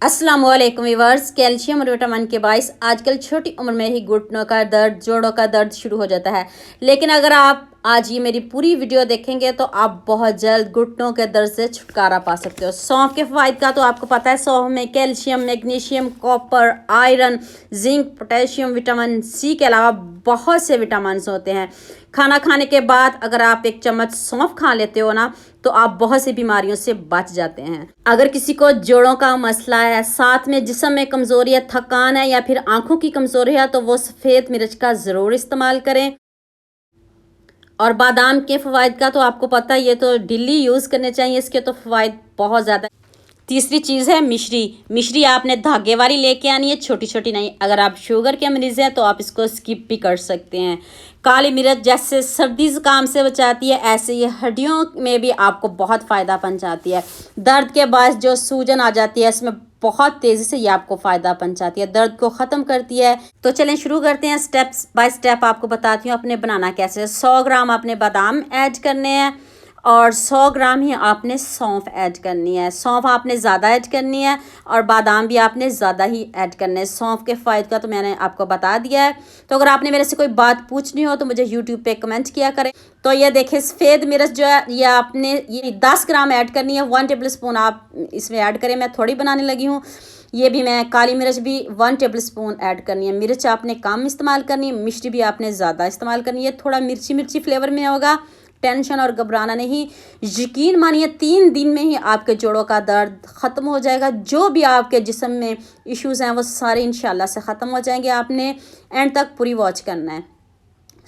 अस्सलाम वालेकुम viewers. Calcium और विटामिन के बाइस आजकल छोटी उम्र में ही घुटनों का दर्द, जोड़ों का दर्द शुरू हो जाता है। लेकिन अगर आप आज ये मेरी पूरी वीडियो देखेंगे तो आप बहुत जल्द घुटनों के दर्द से छुटकारा पा सकते हो। सौंफ के फ़वाइद का तो आपको पता है। सौंफ में calcium, magnesium, copper, iron, zinc, potassium, vitamin C के अलावा बहुत से विटामिन होते हैं। खाना खाने के बाद अगर आप एक चम्मच सौंफ खा लेते हो ना, तो आप बहुत सी बीमारियों से बच जाते हैं। अगर किसी को जोड़ों का मसला है, साथ में जिस्म में कमज़ोरी है, थकान है या फिर आंखों की कमज़ोरी है, तो वो सफ़ेद मिर्च का ज़रूर इस्तेमाल करें। और बादाम के फ़वाइद का तो आपको पता ही है, तो डेली यूज़ करने चाहिए। इसके तो फ़वाइद बहुत ज़्यादा। तीसरी चीज़ है मिश्री। मिश्री आपने धागे वाली लेके आनी है, छोटी छोटी नहीं। अगर आप शुगर के मरीज़ हैं तो आप इसको स्किप भी कर सकते हैं। काली मिर्च जैसे सर्दी ज़ुकाम से बचाती है, ऐसे ये हड्डियों में भी आपको बहुत फ़ायदा पहुंचाती है। दर्द के बाद जो सूजन आ जाती है, इसमें बहुत तेज़ी से ये आपको फ़ायदा पहुंचाती है, दर्द को ख़त्म करती है। तो चलें शुरू करते हैं। स्टेप्स बाय स्टेप आपको बताती हूँ अपने बनाना कैसे। 100 ग्राम आपने बादाम ऐड करने हैं और 100 ग्राम ही आपने सौंफ ऐड करनी है। सौंफ आपने ज़्यादा ऐड करनी है और बादाम भी आपने ज़्यादा ही ऐड करने हैं। सौंफ के फ़ायदे का तो मैंने आपको बता दिया है। तो अगर आपने मेरे से कोई बात पूछनी हो तो मुझे यूट्यूब पे कमेंट किया करें। तो ये देखिए, सफ़ेद मिर्च जो है ये आपने ये 10 ग्राम ऐड करनी है। 1 टेबल स्पून आप इसमें ऐड करें। मैं थोड़ी बनाने लगी हूँ। ये भी मैं काली मिर्च भी 1 टेबल स्पून ऐड करनी है। मिर्च आपने कम इस्तेमाल करनी है, मिर्ची भी आपने ज़्यादा इस्तेमाल करनी है। थोड़ा मिर्ची मिर्ची फ्लेवर में होगा। टेंशन और घबराना नहीं, यकीन मानिए 3 दिन में ही आपके जोड़ों का दर्द ख़त्म हो जाएगा। जो भी आपके जिस्म में इश्यूज़ हैं वो सारे इंशाल्लाह से ख़त्म हो जाएंगे। आपने एंड तक पूरी वॉच करना है।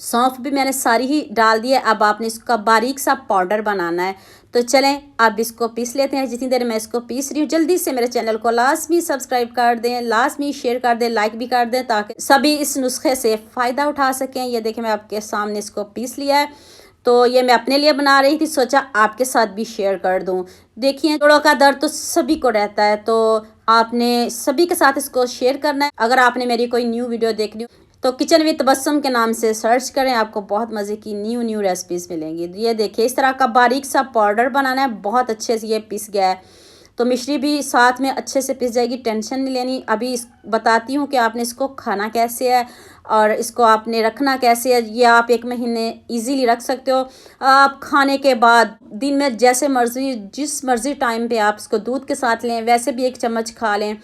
सौंफ भी मैंने सारी ही डाल दी है। अब आपने इसका बारीक सा पाउडर बनाना है। तो चलें अब इसको पीस लेते हैं। जितनी देर मैं इसको पीस रही हूँ, जल्दी से मेरे चैनल को लाजमी सब्सक्राइब कर दें, लाजमी शेयर कर दें, लाइक भी कर दें, ताकि सभी इस नुस्खे से फ़ायदा उठा सकें। ये देखिए, मैं आपके सामने इसको पीस लिया है। तो ये मैं अपने लिए बना रही थी, सोचा आपके साथ भी शेयर कर दूं। देखिए, जोड़ों का दर्द तो सभी को रहता है, तो आपने सभी के साथ इसको शेयर करना है। अगर आपने मेरी कोई न्यू वीडियो देखनी हो तो किचन विद तबस्सुम के नाम से सर्च करें, आपको बहुत मज़े की न्यू न्यू रेसिपीज़ मिलेंगी। ये देखिए, इस तरह का बारीक सा पाउडर बनाना है। बहुत अच्छे से ये पिस गया है। तो मिश्री भी साथ में अच्छे से पिस जाएगी, टेंशन नहीं लेनी। अभी बताती हूँ कि आपने इसको खाना कैसे है और इसको आपने रखना कैसे है। ये आप 1 महीने इजीली रख सकते हो। आप खाने के बाद दिन में जैसे मर्ज़ी, जिस मर्ज़ी टाइम पे आप इसको दूध के साथ लें, वैसे भी 1 चम्मच खा लें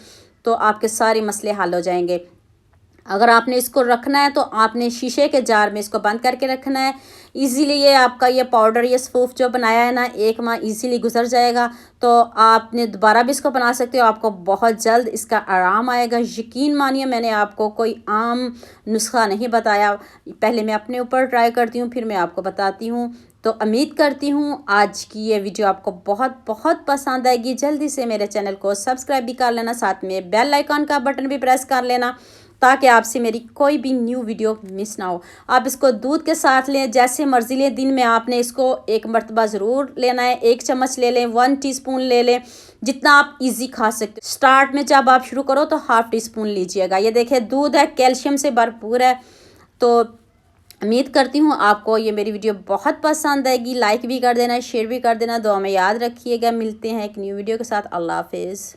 तो आपके सारे मसले हल हो जाएंगे। अगर आपने इसको रखना है तो आपने शीशे के जार में इसको बंद करके रखना है। इजीली ये आपका ये पाउडर, ये सूफ जो बनाया है ना, 1 माह इजीली गुजर जाएगा। तो आपने दोबारा भी इसको बना सकते हो। आपको बहुत जल्द इसका आराम आएगा। यकीन मानिए, मैंने आपको कोई आम नुस्खा नहीं बताया। पहले मैं अपने ऊपर ट्राई करती हूँ, फिर मैं आपको बताती हूँ। तो उम्मीद करती हूँ आज की ये वीडियो आपको बहुत बहुत पसंद आएगी। जल्दी से मेरे चैनल को सब्सक्राइब भी कर लेना, साथ में बेल आइकॉन का बटन भी प्रेस कर लेना, ताकि आपसे मेरी कोई भी न्यू वीडियो मिस ना हो। आप इसको दूध के साथ लें, जैसे मर्ज़ी लें। दिन में आपने इसको 1 मरतबा ज़रूर लेना है। 1 चम्मच ले लें, 1 टीस्पून ले लें, जितना आप इजी खा सकते हो। स्टार्ट में जब आप शुरू करो तो ½ टीस्पून लीजिएगा। ये देखिए, दूध है, कैल्शियम से भरपूर है। तो उम्मीद करती हूँ आपको ये मेरी वीडियो बहुत पसंद आएगी। लाइक भी कर देना, शेयर भी कर देना। दुआ में याद रखिएगा। मिलते हैं एक न्यू वीडियो के साथ। अल्लाह हाफिज़।